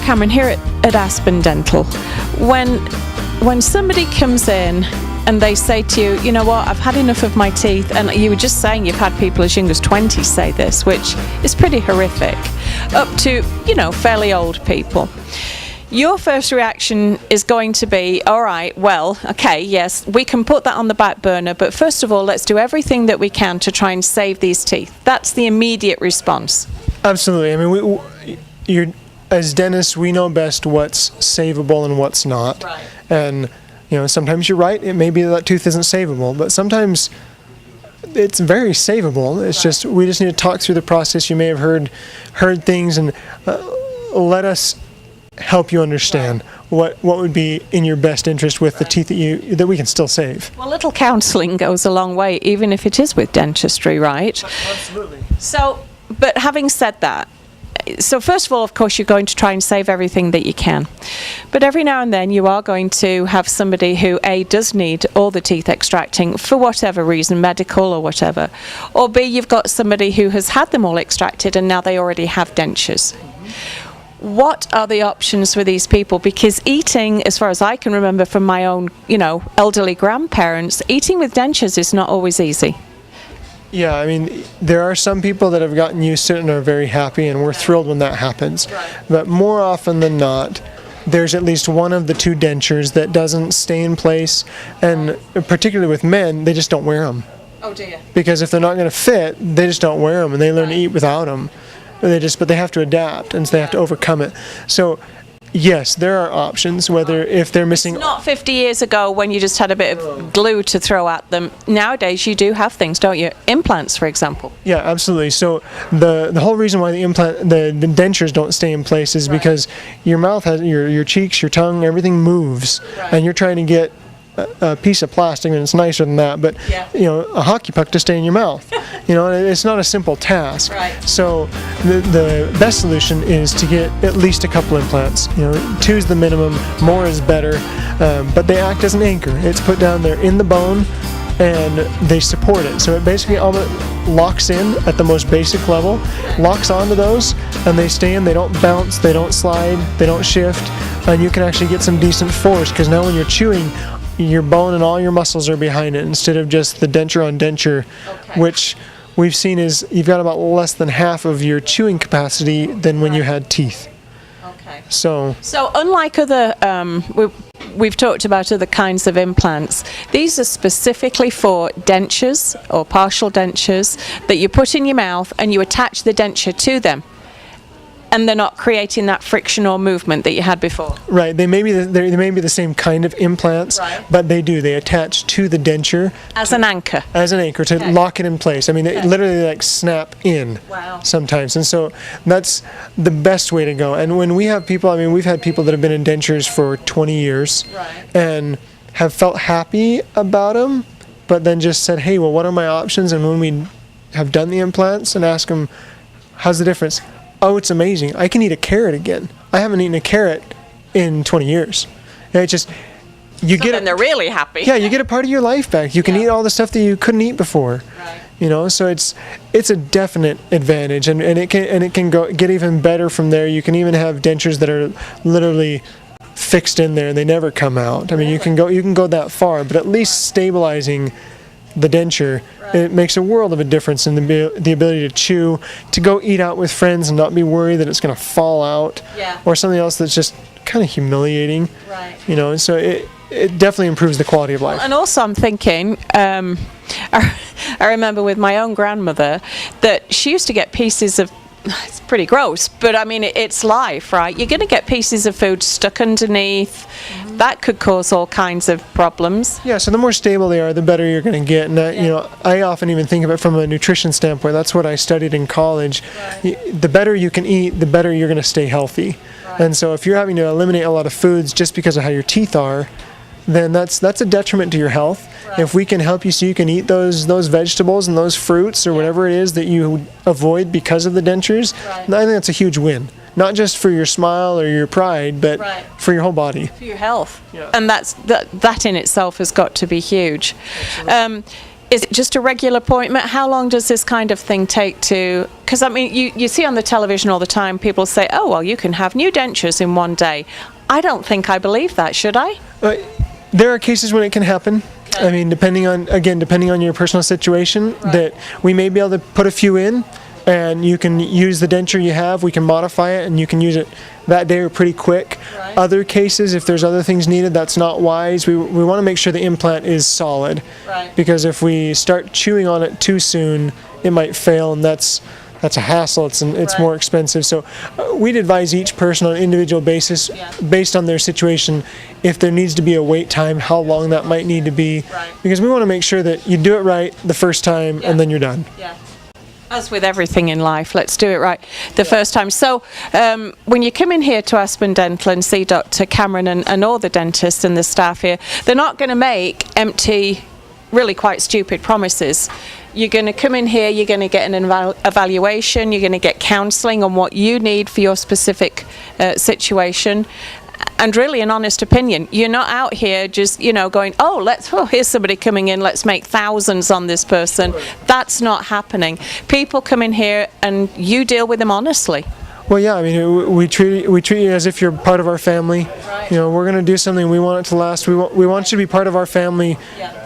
Cameron, here at Aspen Dental, when somebody comes in and they say to you, you know what, I've had enough of my teeth, and you were just saying you've had people as young as 20 say this, which is pretty horrific, up to, you know, fairly old people. Your first reaction is going to be, all right, well, okay, yes, we can put that on the back burner, but first of all, let's do everything that we can to try and save these teeth. That's the immediate response. Absolutely. I mean, as dentists, we know best what's savable and what's not. Right. And, you know, sometimes you're right, it may be that tooth isn't savable, but sometimes it's very savable. It's just, we just need to talk through the process. You may have heard things, and let us help you understand what would be in your best interest with the teeth that we can still save. Well, little counselling goes a long way, even if it is with dentistry, right? Absolutely. So, but having said that, so first of all, of course, you're going to try and save everything that you can. But every now and then you are going to have somebody who, A, does need all the teeth extracting for whatever reason, medical or whatever. Or B, you've got somebody who has had them all extracted and now they already have dentures. What are the options for these people? Because eating, as far as I can remember from my own, you know, elderly grandparents, eating with dentures is not always easy. Yeah, I mean, there are some people that have gotten used to it and are very happy, and we're thrilled when that happens. Right. But more often than not, there's at least one of the two dentures that doesn't stay in place, and particularly with men, they just don't wear them. Oh dear. Because if they're not going to fit, they just don't wear them, and they learn to eat without them. But they have to adapt, and so they have to overcome it. So, yes, there are options, whether if they're missing... It's not 50 years ago when you just had a bit of glue to throw at them. Nowadays, you do have things, don't you? Implants, for example. Yeah, absolutely. So the whole reason why the dentures don't stay in place is because your mouth has, your cheeks, your tongue, everything moves, and you're trying to get a piece of plastic, and it's nicer than that, but you know, a hockey puck to stay in your mouth. You know, it's not a simple task. Right. So the best solution is to get at least a couple implants. You know, 2 is the minimum, more is better, but they act as an anchor. It's put down there in the bone, and they support it. So it basically all locks in at the most basic level, locks onto those, and they stay in. They don't bounce, they don't slide, they don't shift, and you can actually get some decent force, because now when you're chewing, your bone and all your muscles are behind it instead of just the denture on denture, which we've seen is you've got about less than half of your chewing capacity than when you had teeth. Okay. So unlike other, we've talked about other kinds of implants, these are specifically for dentures or partial dentures that you put in your mouth and you attach the denture to them. And they're not creating that friction or movement that you had before. Right. They may be the same kind of implants, but they attach to the denture as an anchor. As an anchor to lock it in place. I mean, they literally like snap in sometimes, and so that's the best way to go. And when we have people, I mean, we've had people that have been in dentures for 20 years and have felt happy about them, but then just said, hey, well, what are my options? And when we have done the implants and ask them, how's the difference? Oh, it's amazing. I can eat a carrot again. I haven't eaten a carrot in 20 years. And it's just, then they're really happy. Yeah, you get a part of your life back. You can eat all the stuff that you couldn't eat before. Right. You know, so it's a definite advantage, and it can get even better from there. You can even have dentures that are literally fixed in there and they never come out. I mean, you can go that far, but at least stabilizing the denture, it makes a world of a difference in the ability to chew, to go eat out with friends and not be worried that it's going to fall out, or something else that's just kind of humiliating. Right. You know, and so it definitely improves the quality of life. And also I'm thinking, I remember with my own grandmother that she used to get pieces of, it's pretty gross, but I mean, it's life, right? You're going to get pieces of food stuck underneath. That could cause all kinds of problems. Yeah, so the more stable they are, the better you're going to get. And you know, I often even think of it from a nutrition standpoint. That's what I studied in college. The better you can eat, the better you're going to stay healthy. And so if you're having to eliminate a lot of foods just because of how your teeth are, then that's a detriment to your health. If we can help you so you can eat those vegetables and those fruits or whatever it is that you avoid because of the dentures, I think that's a huge win. Not just for your smile or your pride, but for your whole body. For your health. Yeah. And that in itself has got to be huge. Is it just a regular appointment? How long does this kind of thing take to... Because, I mean, you see on the television all the time, people say, oh, well, you can have new dentures in one day. I don't think I believe that, should I? There are cases when it can happen. I mean, depending on your personal situation, that we may be able to put a few in, and you can use the denture you have, we can modify it, and you can use it that day or pretty quick. Right. Other cases, if there's other things needed, that's not wise. We want to make sure the implant is solid. Right. Because if we start chewing on it too soon, it might fail, and that's a hassle. It's Right. more expensive. So we'd advise each person on an individual basis, based on their situation, if there needs to be a wait time, how long that might need to be. Right. Because we want to make sure that you do it right the first time, and then you're done. Yeah. As with everything in life, let's do it right the first time. So when you come in here to Aspen Dental and see Dr. Cameron and all the dentists and the staff here, they're not going to make empty, really quite stupid promises. You're going to come in here, you're going to get an evaluation, you're going to get counselling on what you need for your specific situation. And really an honest opinion. You're not out here just, going, here's somebody coming in, let's make thousands on this person. That's not happening. People come in here and you deal with them honestly. Well, yeah, I mean, we treat you as if you're part of our family. Right. We're going to do something, we want it to last. We want you to be part of our family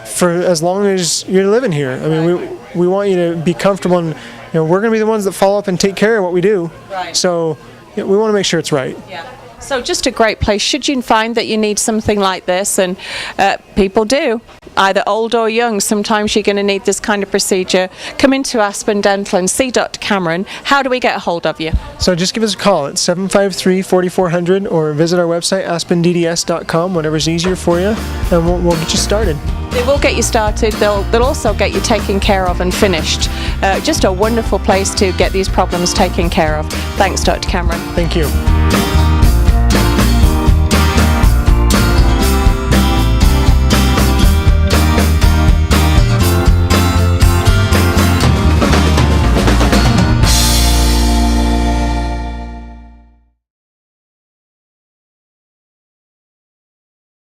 for as long as you're living here. I mean, we want you to be comfortable, and we're going to be the ones that follow up and take care of what we do. Right. So we want to make sure it's right. Yeah. So just a great place. Should you find that you need something like this, and people do, either old or young, sometimes you're going to need this kind of procedure, come into Aspen Dental and see Dr. Cameron. How do we get a hold of you? So just give us a call at 753-4400 or visit our website, aspendds.com, whatever's easier for you, and we'll get you started. They will get you started. They'll also get you taken care of and finished. Just a wonderful place to get these problems taken care of. Thanks, Dr. Cameron. Thank you.